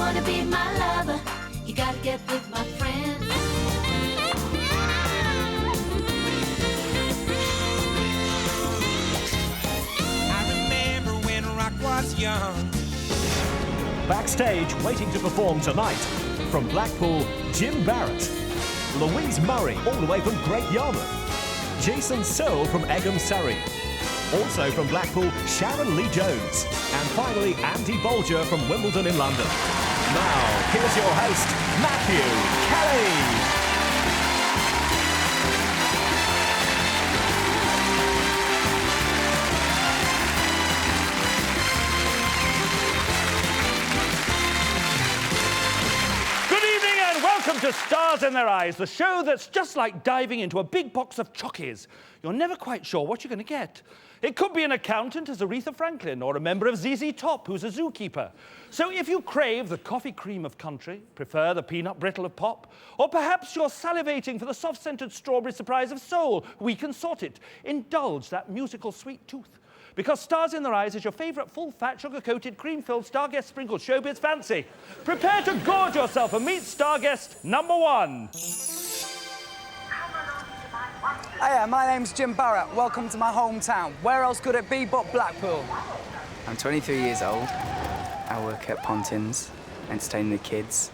wanna be my lover, you gotta get with my friends. I remember when rock was young. Backstage, waiting to perform tonight, from Blackpool, Jim Barrett. Louise Murray, all the way from Great Yarmouth. Jason Searle from Egham, Surrey. Also from Blackpool, Sharon Lee Jones. And finally, Andy Bolger from Wimbledon in London. Now, here's your host, Matthew Kelly. Welcome to Stars in Their Eyes, the show that's just like diving into a big box of chockies. You're never quite sure what you're going to get. It could be an accountant as Aretha Franklin, or a member of ZZ Top who's a zookeeper. So if you crave the coffee cream of country, prefer the peanut brittle of pop, or perhaps you're salivating for the soft-scented strawberry surprise of soul, we can sort it. Indulge that musical sweet tooth. Because Stars in Their Eyes is your favourite full-fat, sugar-coated, cream-filled, star-guest sprinkled showbiz fancy. Prepare to gorge yourself and meet star guest number one. Hiya, my name's Jim Barrett. Welcome to my hometown. Where else could it be but Blackpool? I'm 23 years old. I work at Pontins, entertaining the kids,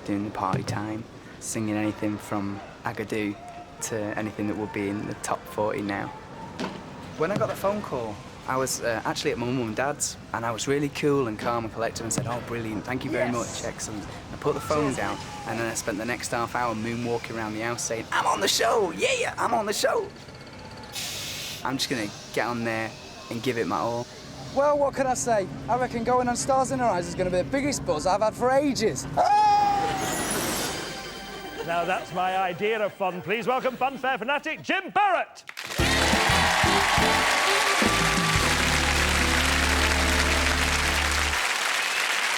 doing the party time, singing anything from Agadoo to anything that would be in the top 40 now. When I got the phone call, I was actually at my mum and dad's, and I was really cool and calm and collected and said, "Oh, brilliant, thank you very much, excellent." I put the phone down, and then I spent the next half hour moonwalking around the house saying, "I'm on the show, yeah, I'm on the show." I'm just gonna get on there and give it my all. Well, what can I say? I reckon going on Stars in Their Eyes is going to be the biggest buzz I've had for ages. Now that's my idea of fun. Please welcome funfair fanatic Jim Barrett.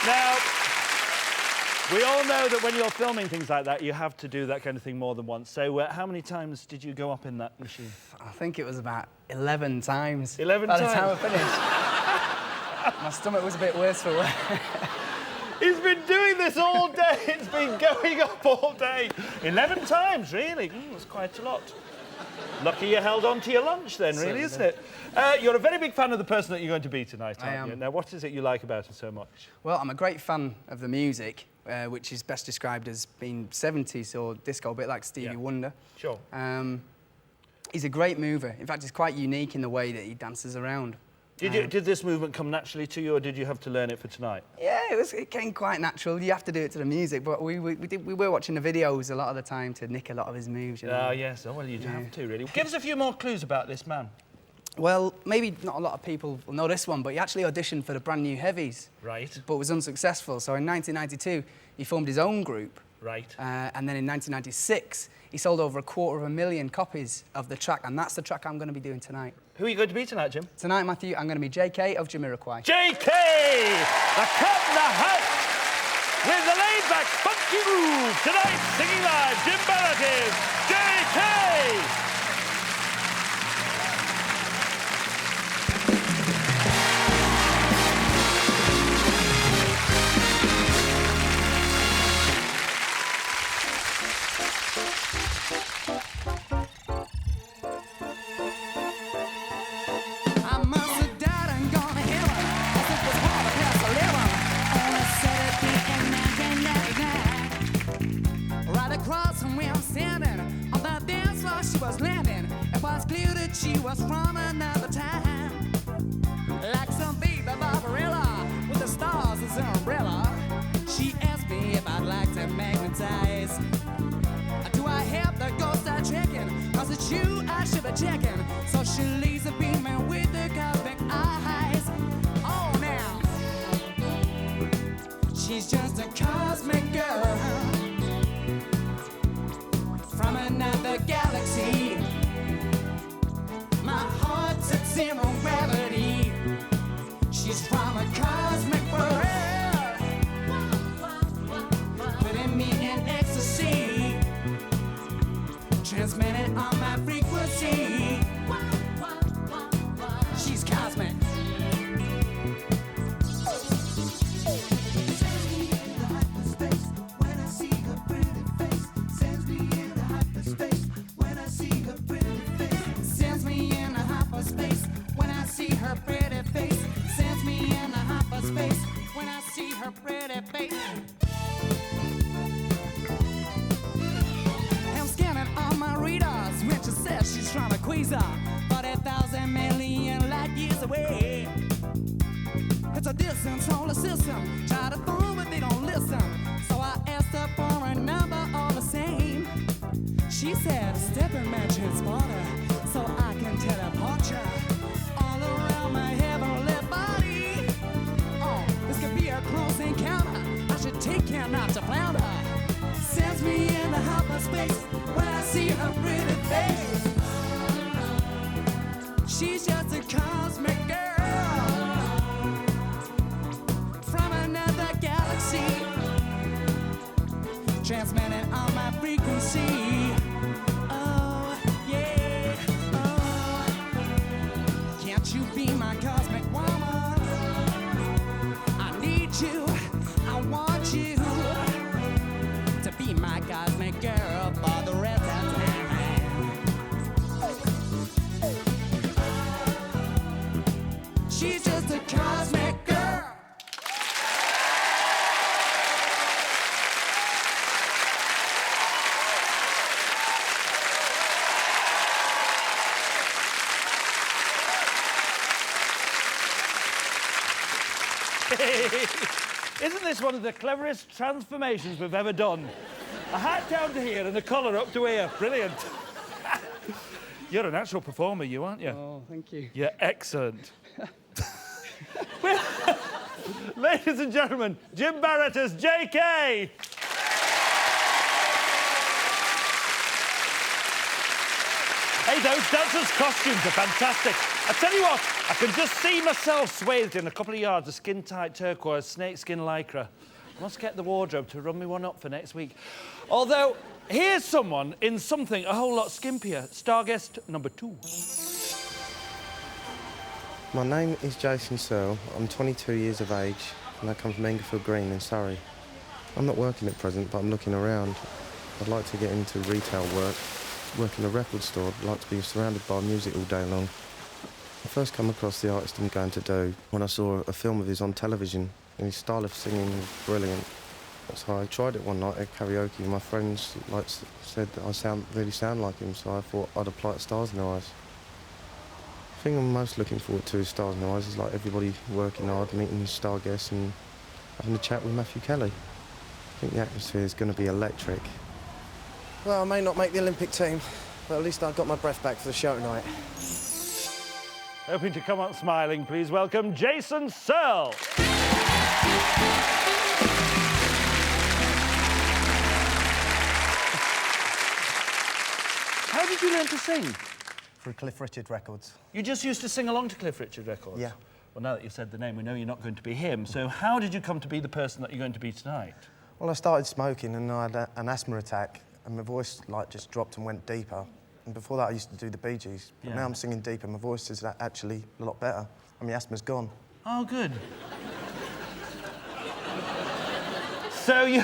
Now, we all know that when you're filming things like that, you have to do that kind of thing more than once. So how many times did you go up in that machine? I think it was about 11 times. 11 By times? the time I finished. My stomach was a bit worse for wear. He's been doing this all day. It's been going up all day. 11 times, really? That's quite a lot. Lucky you held on to your lunch then, really, isn't it? You're a very big fan of the person that you're going to be tonight, aren't you? Now, what is it you like about her so much? Well, I'm a great fan of the music, which is best described as being 70s or disco, a bit like Stevie Wonder. Sure. He's a great mover. In fact, he's quite unique in the way that he dances around. Did this movement come naturally to you, or did you have to learn it for tonight? Yeah, it came quite natural. You have to do it to the music, but we were watching the videos a lot of the time to nick a lot of his moves, you know. Oh, yes. Oh, well, you do have to, really. Give us a few more clues about this man. Well, maybe not a lot of people will know this one, but he actually auditioned for the brand new Heavies. Right. But was unsuccessful. So in 1992, he formed his own group. Right. And then in 1996, he sold over 250,000 copies of the track, and that's the track I'm going to be doing tonight. Who are you going to be tonight, Jim? Tonight, Matthew, I'm going to be JK of Jamiroquai. JK! The Cat in the Hat! With the laid-back, funky groove. Tonight, singing live, Jim Barrett is JK! She was from another time, like some baby Barbarella with the stars as an umbrella. She asked me if I'd like to magnetize. Do I have the ghost I'm checking? Cause it's you I should be checking. So she leaves a beaming with the cosmic eyes. Oh, now she's just a cosmic girl from another galaxy. My heart's at zero gravity. She's from a cosmic world, putting me in ecstasy, transmitting on my frequency. She's cosmic. her pretty face. I'm scanning all my readers when she says she's trying to squeeze her 40,000 million light years away. It's a distance on the system. Try to phone, but they don't listen. So I asked her for a number all the same. She said, step and match his water, so I can teleport ya all around my heavenly body. Oh, this could be a close encounter. I should take care not to flounder. Sends me into hyperspace when I see her pretty face. She's just a cosmic girl from another galaxy, transmitting on my frequency. Oh, yeah, oh. Can't you be my cosmic woman? I need you, I want you to be my cosmic girl for the rest of time. She's just a cosmic girl. Isn't this one of the cleverest transformations we've ever done? A hat down to here and the collar up to here. Brilliant. You're a natural performer, you aren't you? Oh, thank you. You're excellent. Ladies and gentlemen, Jim Barrett as JK. Hey, those dancers' costumes are fantastic. I tell you what, I can just see myself swathed in a couple of yards of skin-tight turquoise snakeskin lycra. I must get the wardrobe to run me one up for next week. Although, here's someone in something a whole lot skimpier. Starguest number 2. My name is Jason Searle. I'm 22 years of age and I come from Englefield Green in Surrey. I'm not working at present, but I'm looking around. I'd like to get into retail work in a record store. I'd like to be surrounded by music all day long. I first come across the artist I'm going to do when I saw a film of his on television, and his style of singing was brilliant. So I tried it one night at karaoke, and my friends said that I really sound like him, so I thought I'd apply to Stars in Their Eyes. The thing I'm most looking forward to is Stars in Their Eyes is like everybody working hard, meeting his star guests and having a chat with Matthew Kelly. I think the atmosphere is going to be electric. Well, I may not make the Olympic team, but at least I got my breath back for the show tonight. Hoping to come up smiling, please welcome Jason Searle. How did you learn to sing? Through Cliff Richard Records. You just used to sing along to Cliff Richard Records? Yeah. Well, now that you've said the name, we know you're not going to be him. So how did you come to be the person that you're going to be tonight? Well, I started smoking and I had an asthma attack and my voice just dropped and went deeper. And before that I used to do the Bee Gees. But now I'm singing deeper, my voice is actually a lot better and my asthma's gone. Oh, good. So you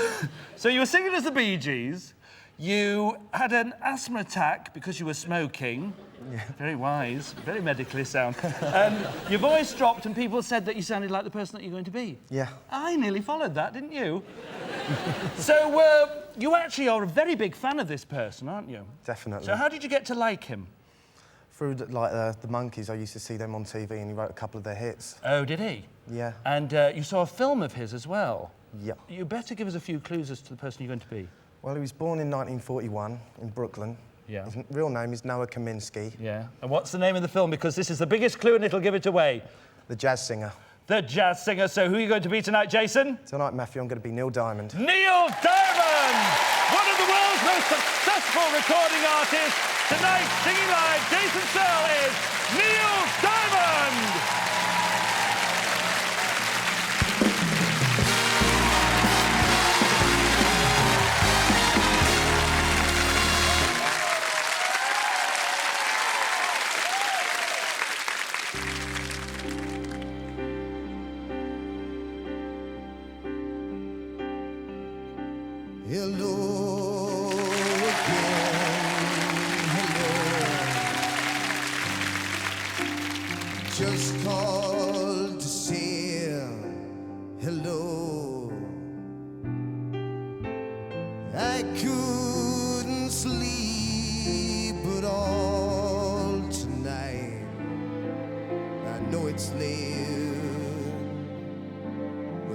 were singing as the Bee Gees. You had an asthma attack because you were smoking. Yeah. Very wise, very medically sound. And your voice dropped and people said that you sounded like the person that you're going to be. Yeah. I nearly followed that, didn't you? So, you actually are a very big fan of this person, aren't you? Definitely. So how did you get to like him? Through the Monkees, I used to see them on TV and he wrote a couple of their hits. Oh, did he? Yeah. And you saw a film of his as well? Yeah. You better give us a few clues as to the person you're going to be. Well, he was born in 1941 in Brooklyn. Yeah. His real name is Noah Kaminsky. Yeah. And what's the name of the film? Because this is the biggest clue and it'll give it away. The Jazz Singer. The Jazz Singer. So who are you going to be tonight, Jason? Tonight, Matthew, I'm going to be Neil Diamond. Neil Diamond! One of the world's most successful recording artists. Tonight, singing live, Jason Searle is Neil Diamond! Hello again, hello. Just called to say hello.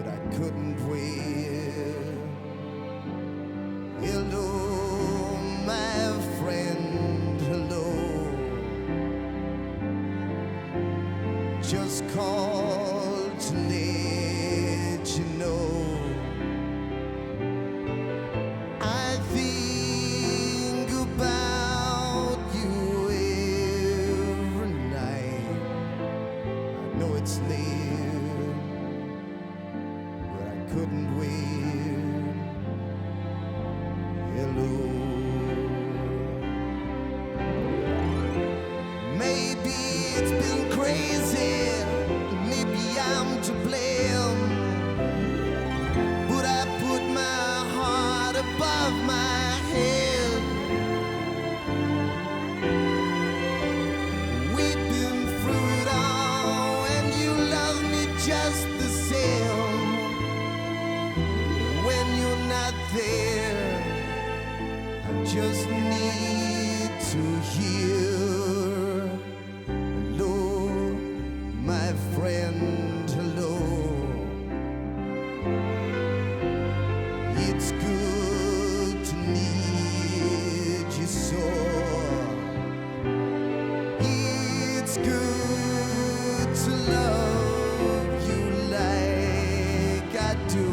but I couldn't wait. Hello, my friend, hello. Just called to let you know I think about you every night. I know it's late, but I couldn't wait. Hello. Maybe it's been crazy, maybe I'm to blame, but I put my heart above my head. We've been through it all, and you love me just the same. When you're not there, I just need to hear. Hello, my friend, hello. It's good to need you so. It's good to love you like I do,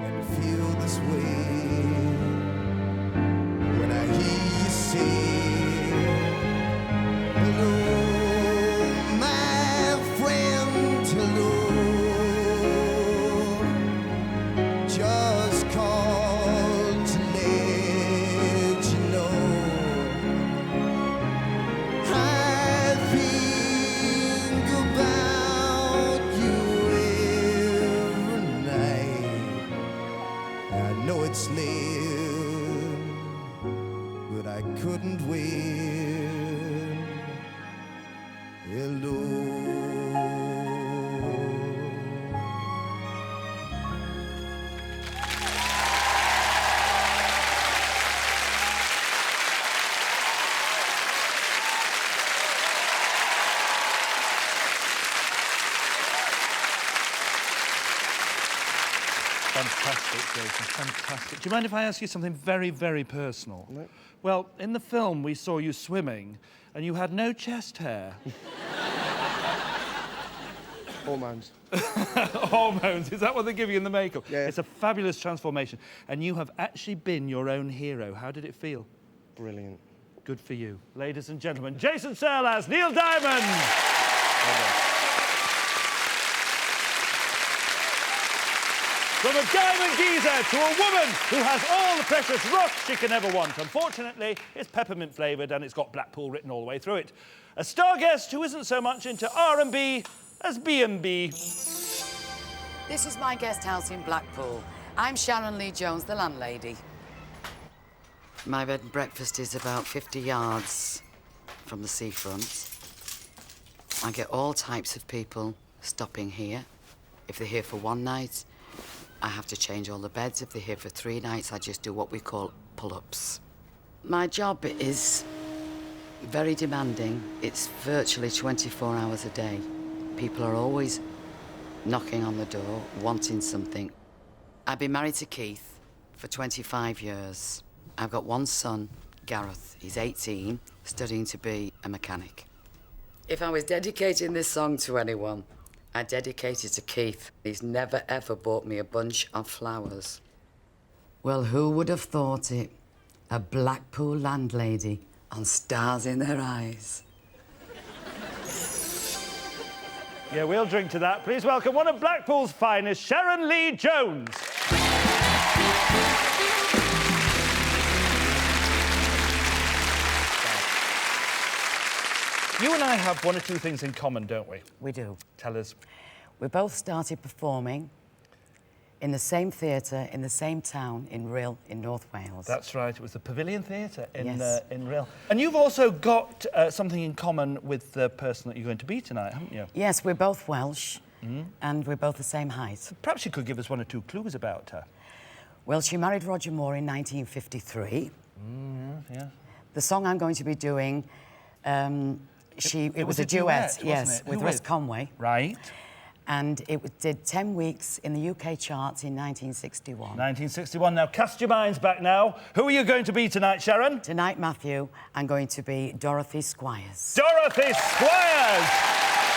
and feel this way when I hear you say, hello, my friend, hello. Just called to let you know I think about you every night. I know it's late, but I couldn't wait. Hello. Fantastic, Jason, fantastic. Do you mind if I ask you something very, very personal? No. Well, in the film, we saw you swimming, and you had no chest hair. Hormones. Hormones, is that what they give you in the makeup? Yeah. It's a fabulous transformation. And you have actually been your own hero. How did it feel? Brilliant. Good for you. Ladies and gentlemen, Jason Searle as Neil Diamond. From a diamond geezer to a woman who has all the precious rocks she can ever want. Unfortunately, it's peppermint flavoured and it's got Blackpool written all the way through it. A star guest who isn't so much into R&B as B&B. This is my guest house in Blackpool. I'm Sharon Lee Jones, the landlady. My bed and breakfast is about 50 yards from the seafront. I get all types of people stopping here. If they're here for one night, I have to change all the beds. If they're here for 3 nights, I just do what we call pull-ups. My job is very demanding. It's virtually 24 hours a day. People are always knocking on the door, wanting something. I've been married to Keith for 25 years. I've got one son, Gareth. He's 18, studying to be a mechanic. If I was dedicating this song to anyone, I dedicate it to Keith. He's never, ever bought me a bunch of flowers. Well, who would have thought it? A Blackpool landlady on Stars in Her Eyes. Yeah, we'll drink to that. Please welcome one of Blackpool's finest, Sharon Lee Jones. You and I have one or two things in common, don't we? We do. Tell us. We both started performing in the same theatre, in the same town, in Rhyl, in North Wales. That's right. It was the Pavilion Theatre in, Yes. In Rhyl. And you've also got something in common with the person that you're going to be tonight, haven't you? Yes, we're both Welsh, and we're both the same height. Perhaps you could give us one or two clues about her. Well, she married Roger Moore in 1953. Yeah. The song I'm going to be doing, it was a duet, wasn't yes, it? with Who Russ with? Conway. Right. and it did 10 weeks in the UK charts in 1961. 1961. Now, cast your minds back now. Who are you going to be tonight, Sharon? Tonight, Matthew, I'm going to be Dorothy Squires. Dorothy Squires!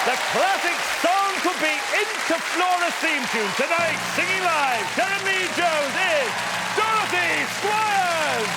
The classic Song Could Be Into Flora's theme tune. Tonight, singing live, Sharon Lee Jones is Dorothy Squires!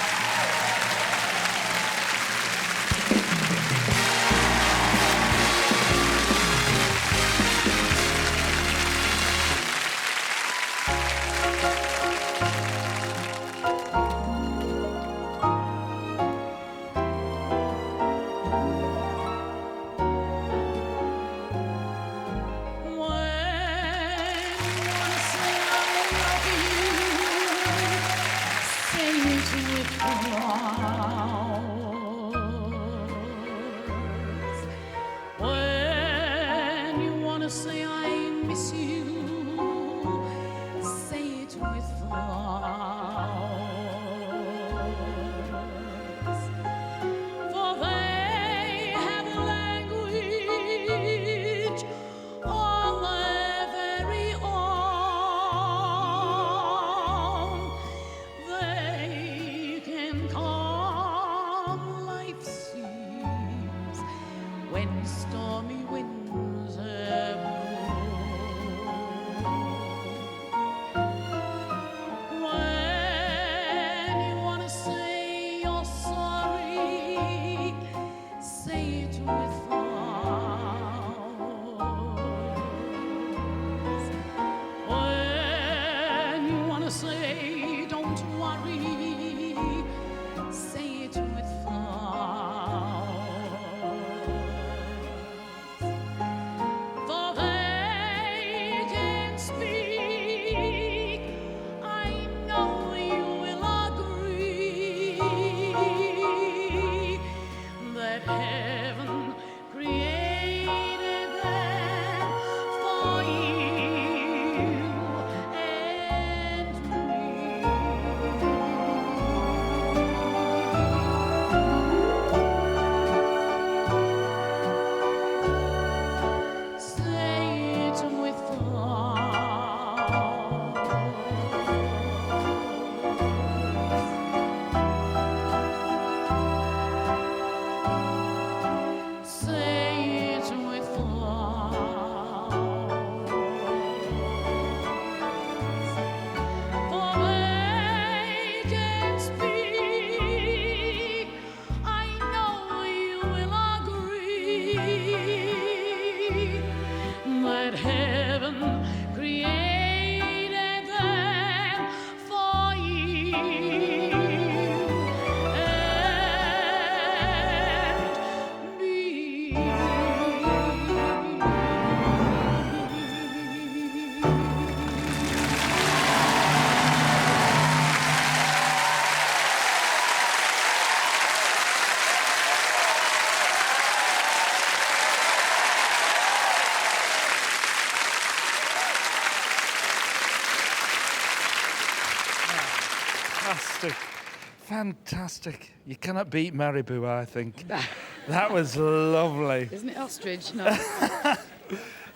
Fantastic. Fantastic. You cannot beat Maribou, I think. That was lovely. Isn't it ostrich? No.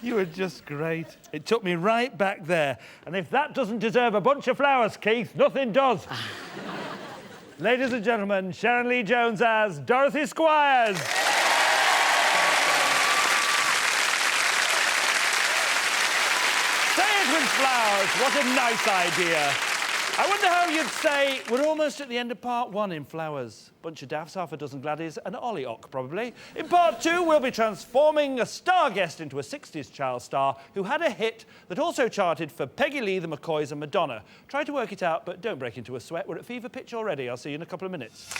You were just great. It took me right back there. And if that doesn't deserve a bunch of flowers, Keith, nothing does. Ladies and gentlemen, Sharon Lee Jones as Dorothy Squires. Say it with flowers. What a nice idea. I wonder how you'd say we're almost at the end of part one in Flowers. Bunch of daffs, half a dozen gladdies, and Ollie-ock, probably. In part two, we'll be transforming a star guest into a 60s child star who had a hit that also charted for Peggy Lee, the McCoys, and Madonna. Try to work it out, but don't break into a sweat. We're at fever pitch already. I'll see you in a couple of minutes.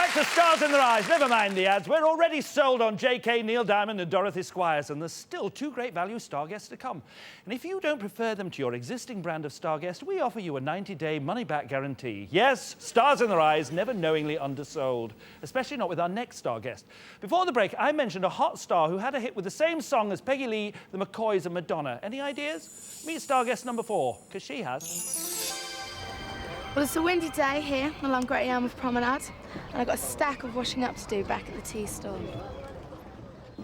Back to Stars in Their Eyes. Never mind the ads. We're already sold on J.K., Neil Diamond and Dorothy Squires, and there's still 2 great value star guests to come. And if you don't prefer them to your existing brand of star guest, we offer you a 90-day money-back guarantee. Yes, Stars in Their Eyes, never knowingly undersold, especially not with our next star guest. Before the break, I mentioned a hot star who had a hit with the same song as Peggy Lee, the McCoys and Madonna. Any ideas? Meet star guest number 4, because she has. Well, it's a windy day here along Great Yarmouth Promenade, and I've got a stack of washing up to do back at the tea stall.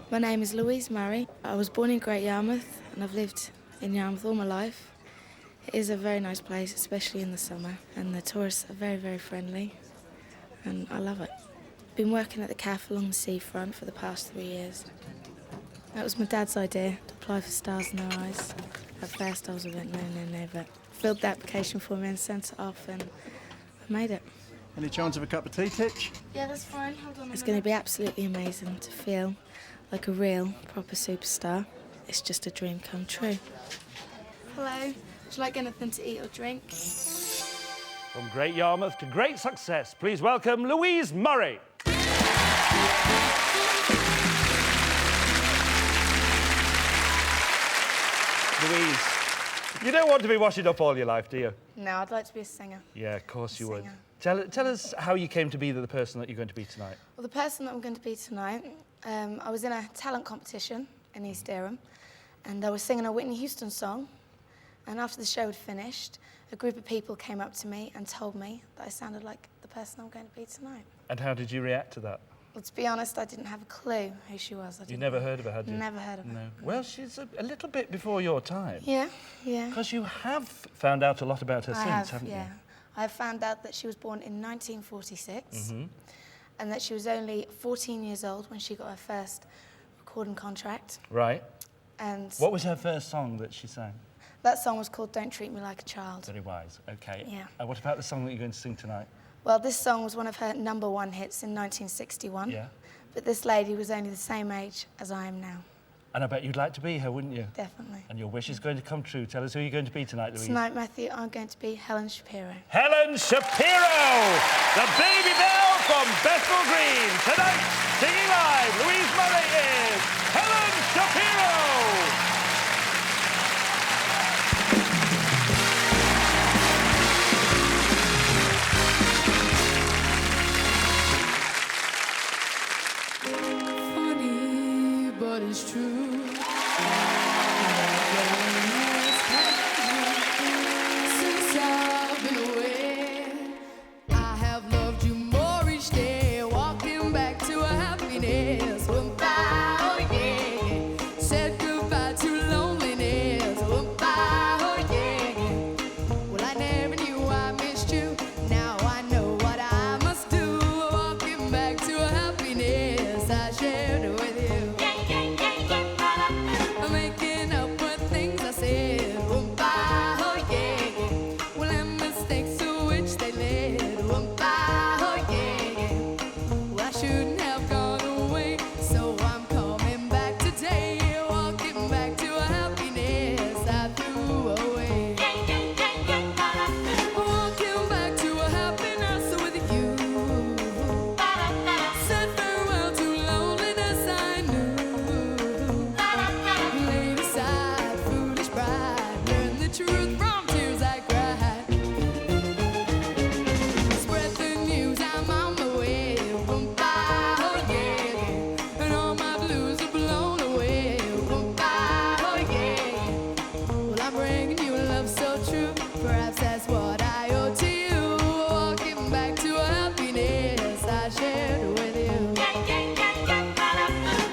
My name is Louise Murray. I was born in Great Yarmouth, and I've lived in Yarmouth all my life. It is a very nice place, especially in the summer, and the tourists are very, very friendly, and I love it. I've been working at the cafe along the seafront for the past 3 years. That was my dad's idea, to apply for Stars in Their Eyes. At first I was a bit no, but filled the application for me and sent it off, and I made it. Any chance of a cup of tea, Titch? Yeah, that's fine. Hold on. It's going to be absolutely amazing to feel like a real, proper superstar. It's just a dream come true. Hello. Would you like anything to eat or drink? From Great Yarmouth to great success, please welcome Louise Murray. Louise, you don't want to be washing up all your life, do you? No, I'd like to be a singer. Yeah, of course you would. Tell us how you came to be the person that you're going to be tonight. Well, the person that I'm going to be tonight, I was in a talent competition in East Dereham, and I was singing a Whitney Houston song, and after the show had finished, a group of people came up to me and told me that I sounded like the person I'm going to be tonight. And how did you react to that? Well, to be honest, I didn't have a clue who she was. You never heard of her, had you? Never heard of her. No. Well, she's a little bit before your time. Yeah, yeah. Because you have found out a lot about her since, haven't you? I found out that she was born in 1946, and that she was only 14 years old when she got her first recording contract. Right. And what was her first song that she sang? That song was called Don't Treat Me Like a Child. Very wise, okay. Yeah. And what about the song that you're going to sing tonight? Well, this song was one of her #1 hits in 1961. Yeah. But this lady was only the same age as I am now. And I bet you'd like to be her, wouldn't you? Definitely. And your wish is going to come true. Tell us who you're going to be tonight, Louise. Tonight, Matthew, I'm going to be Helen Shapiro. Helen Shapiro, the baby bell from Bethnal Green. Tonight, singing live, Louise Murray is Helen Shapiro. Funny, but it's true. Since I've been away, I have loved you more each day. Walking back to a happiness. Goodbye, oh yeah. Said goodbye to loneliness. Goodbye, oh yeah. Well, I never knew I missed you. Now I know what I must do. Walking back to a happiness I shared with you. I'm making up for things I said. Goodbye, oh yeah. Well, and mistakes to which they led. Goodbye, oh yeah. Well, I shouldn't have gone away, so I'm coming back today. Walking back to a happiness I threw away. Walking back to a happiness with you. Said farewell to loneliness I knew. Laid aside foolish pride. Learned the truth from tears I cried. Spread the news, I'm on my way. Goodbye, oh yeah. And all my blues are blown away. Goodbye, oh yeah. Well, I'm bringing you love so true. Perhaps that's what I owe to you. Walking back to a happiness I shared with you.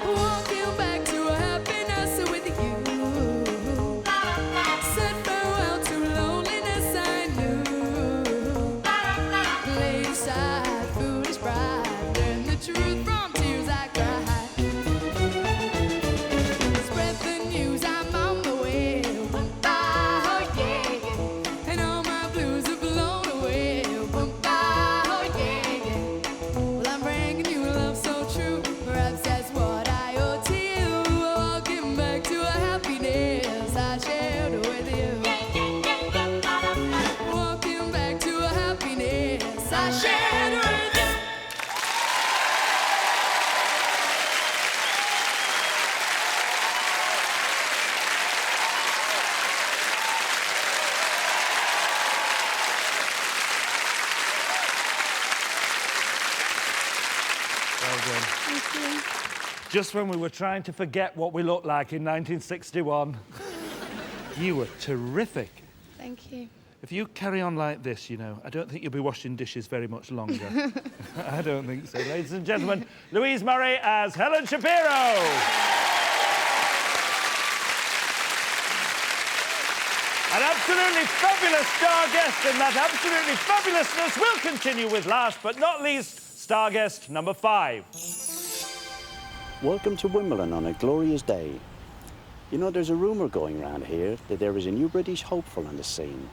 Walking back to a happiness with you. Said farewell to loneliness I knew. Laid aside foolish pride. Learned the truth from tears I cried. Spread the news, I'm on my way. Goodbye, oh yeah. And all my blues are blown away. Goodbye, oh yeah. Well, I'm bringing you love so true. Perhaps that's what I owe to you. Walking back to a happiness I shared with you. Walking back to a happiness I shared with you. done. Thank you. Just when we were trying to forget what we looked like in 1961. You were terrific. Thank you. If you carry on like this, you know, I don't think you'll be washing dishes very much longer. I don't think so. Ladies and gentlemen, Louise Murray as Helen Shapiro. An absolutely fabulous star guest, and that absolutely fabulousness will continue with, last but not least, star guest number 5. Welcome to Wimbledon on a glorious day. You know, there's a rumour going around here that there is a new British hopeful on the scene.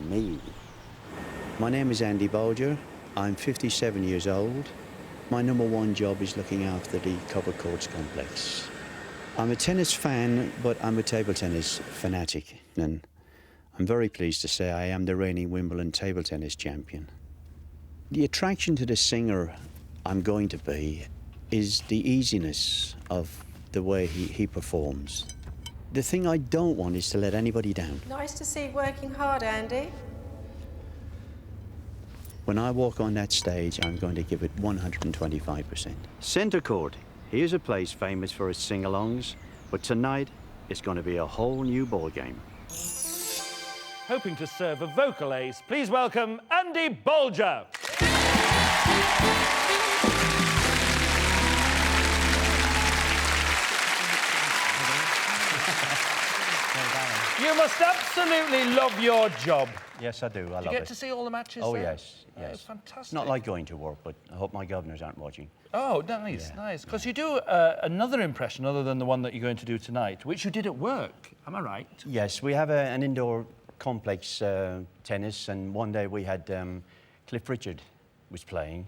Me. My name is Andy Bulier. I'm 57 years old. My #1 job is looking after the covered courts complex. I'm a tennis fan, but I'm a table tennis fanatic. And I'm very pleased to say I am the reigning Wimbledon table tennis champion. The attraction to the singer I'm going to be is the easiness of the way he performs. The thing I don't want is to let anybody down. Nice to see you working hard, Andy. When I walk on that stage, I'm going to give it 125%. Centre Court, here's a place famous for its sing-alongs, but tonight it's going to be a whole new ball game. Hoping to serve a vocal ace, please welcome Andy Bulier. You must absolutely love your job. Yes, I do. I love it. You get to see all the matches Oh, there? yes, yes. It's fantastic. It's not like going to work, but I hope my governors aren't watching. Oh, nice, Yeah. nice. Because you do another impression other than the one that you're going to do tonight, which you did at work. Am I right? Yes, we have an indoor complex tennis, and one day we had Cliff Richard was playing,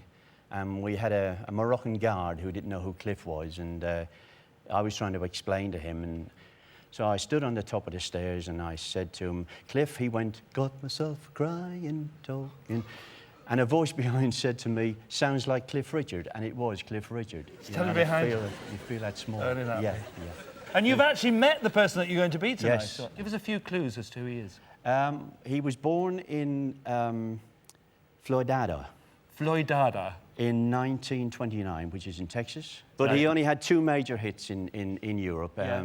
and we had a Moroccan guard who didn't know who Cliff was, and I was trying to explain to him, and so I stood on the top of the stairs and I said to him, Cliff, he went, got myself crying, talking. And a voice behind said to me, sounds like Cliff Richard, and it was Cliff Richard. Tell me behind. You feel that small. Oh, isn't that yeah, big? yeah. And you've actually met the person that you're going to be tonight. Yes. So give us a few clues as to who he is. He was born in Floydada. Floydada. In 1929, which is in Texas. But Right. he only had 2 major hits in Europe. Yeah.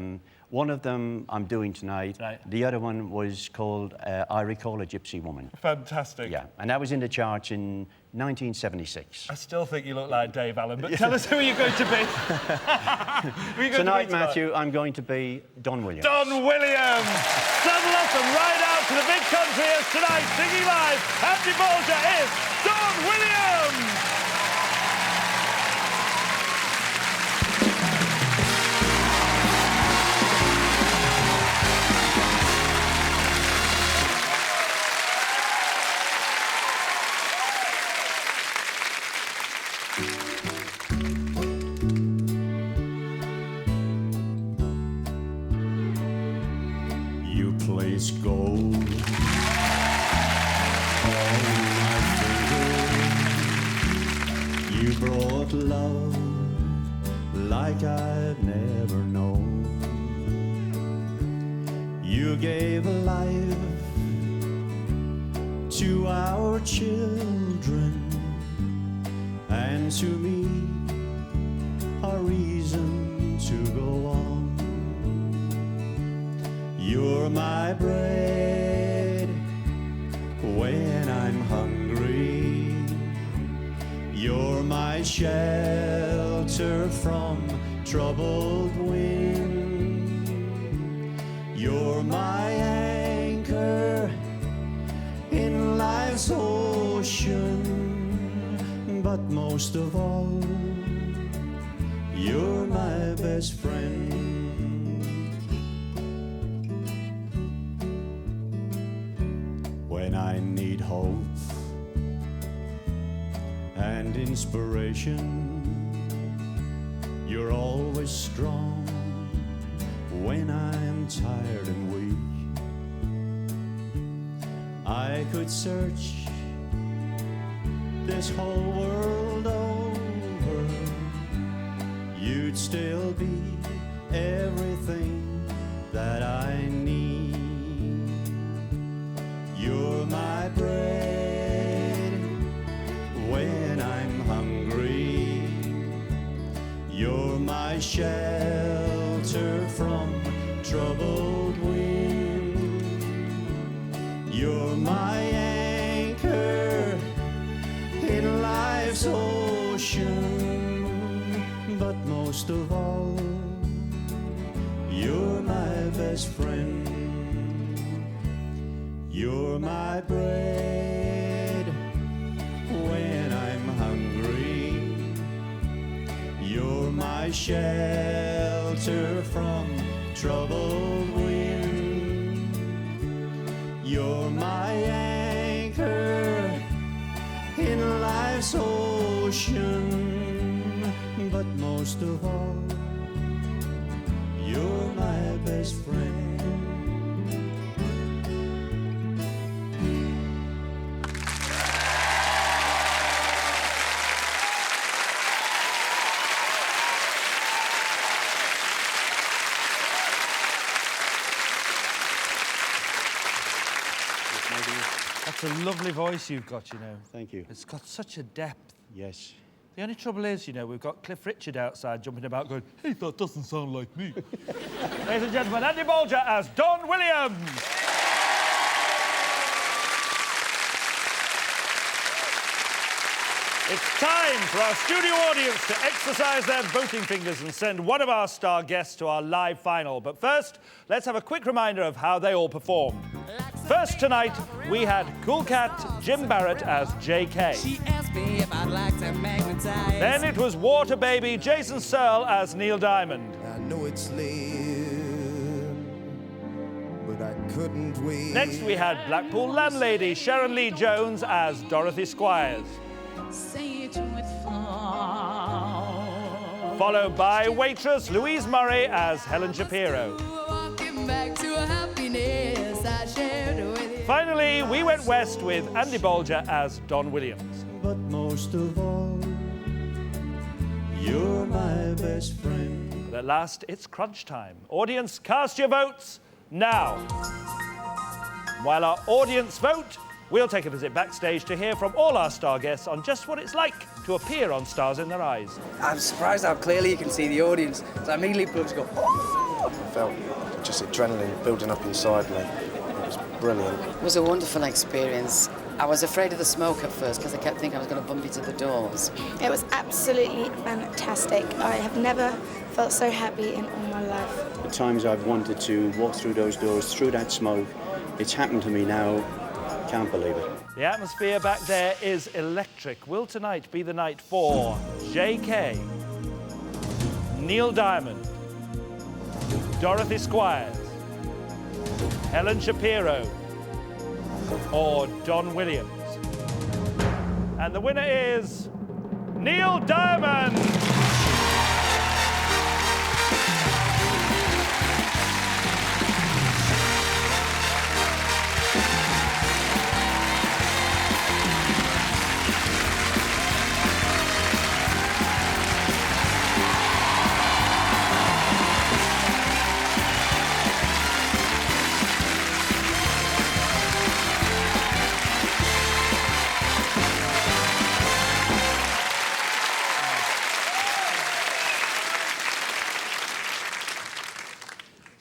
One of them I'm doing tonight. Right. The other one was called I Recall a Gypsy Woman. Fantastic. Yeah, and that was in the charts in 1976. I still think you look like Dave Allen, but tell us who you're going to be. Who are you going Tonight, to be Matthew, I'm going to be Don Williams. Don Williams! Saddle up and ride out to the big country as tonight, singing live, Andy Bulier is Don Williams! You place gold on my finger. You brought love like I've never known. You gave life to our children and to me a reason to go on. You're my bread when I'm hungry. You're my shelter from troubled wind. You're my anchor in life's ocean. But most of all, you're my best friend. When I need hope and inspiration, you're always strong when I'm tired and weak. I could search this whole world over, you'd still be everything that I need. You're my bread when I'm hungry. shelter from troubled wind. You're my anchor in life's ocean, but most of all, you're my best friend. You're my bread when I'm hungry. You're my shelter from troubled wind. You're my anchor in life's ocean, but most of all, you're my best friend. That's a lovely voice you've got, you know. Thank you. It's got such a depth. Yes. The only trouble is, you know, we've got Cliff Richard outside jumping about going, hey, that doesn't sound like me. Ladies and gentlemen, Andy Bolger as Don Williams. It's time for our studio audience to exercise their voting fingers and send one of our star guests to our live final. But first, let's have a quick reminder of how they all performed. First tonight, we had Cool Cat Jim Barrett as JK. She asked me if I'd like to magnetize. Then it was Water Baby Jason Searle as Neil Diamond. I know it's late, but I couldn't wait. Next, we had Blackpool landlady Sharon Lee Jones as Dorothy Squires. Say it with fun. Followed by waitress Louise Murray as Helen Shapiro. Walking back to happiness I shared with you. Finally, we went west with Andy Bolger as Don Williams. But most of all, you're my best friend. But at last, it's crunch time. Audience, cast your votes now. While our audience vote, we'll take a visit backstage to hear from all our star guests on just what it's like to appear on Stars in Their Eyes. I'm surprised how clearly you can see the audience. So I immediately put to go, I felt just adrenaline building up inside me. It was brilliant. It was a wonderful experience. I was afraid of the smoke at first because I kept thinking I was going to bump into the doors. It was absolutely fantastic. I have never felt so happy in all my life. The times I've wanted to walk through those doors, through that smoke, it's happened to me now. Can't believe it. The atmosphere back there is electric. Will tonight be the night for JK, Neil Diamond, Dorothy Squires, Helen Shapiro, or Don Williams? And the winner is Neil Diamond!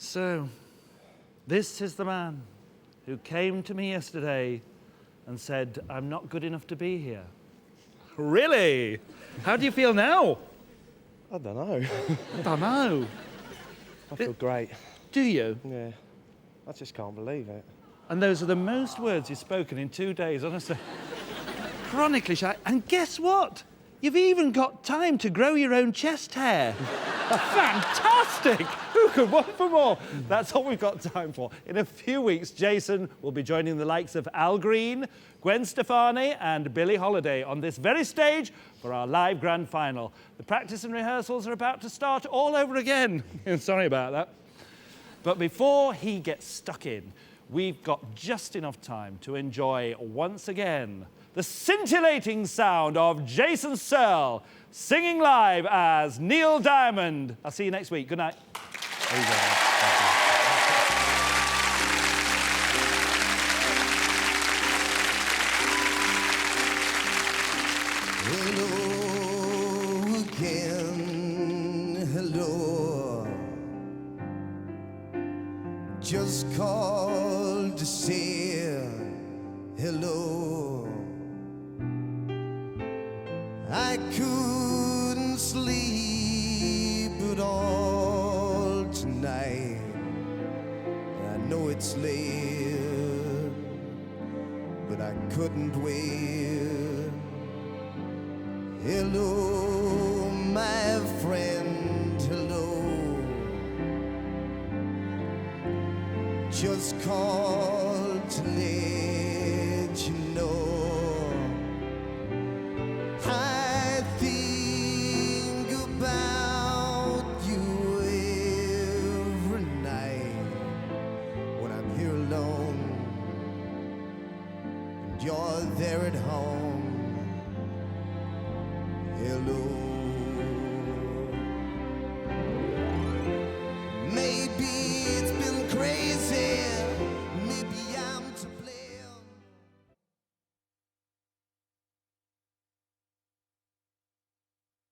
So, this is the man who came to me yesterday and said, I'm not good enough to be here. Really? How do you feel now? I don't know. I don't know. I feel great. Do you? Yeah. I just can't believe it. And those are the most words you've spoken in 2 days, honestly. Chronically shy. And guess what? You've even got time to grow your own chest hair. Fantastic! Who could want for more? That's all we've got time for. In a few weeks, Jason will be joining the likes of Al Green, Gwen Stefani and Billie Holiday on this very stage for our live grand final. The practice and rehearsals are about to start all over again. Sorry about that. But before he gets stuck in, we've got just enough time to enjoy once again the scintillating sound of Jason Searle singing live as Neil Diamond. I'll see you next week. Good night. There you go. Hello again, hello but I couldn't win. Hello, my friend, hello. Just called to let you know I think about you every night when I'm here alone and you're there at home. Hello.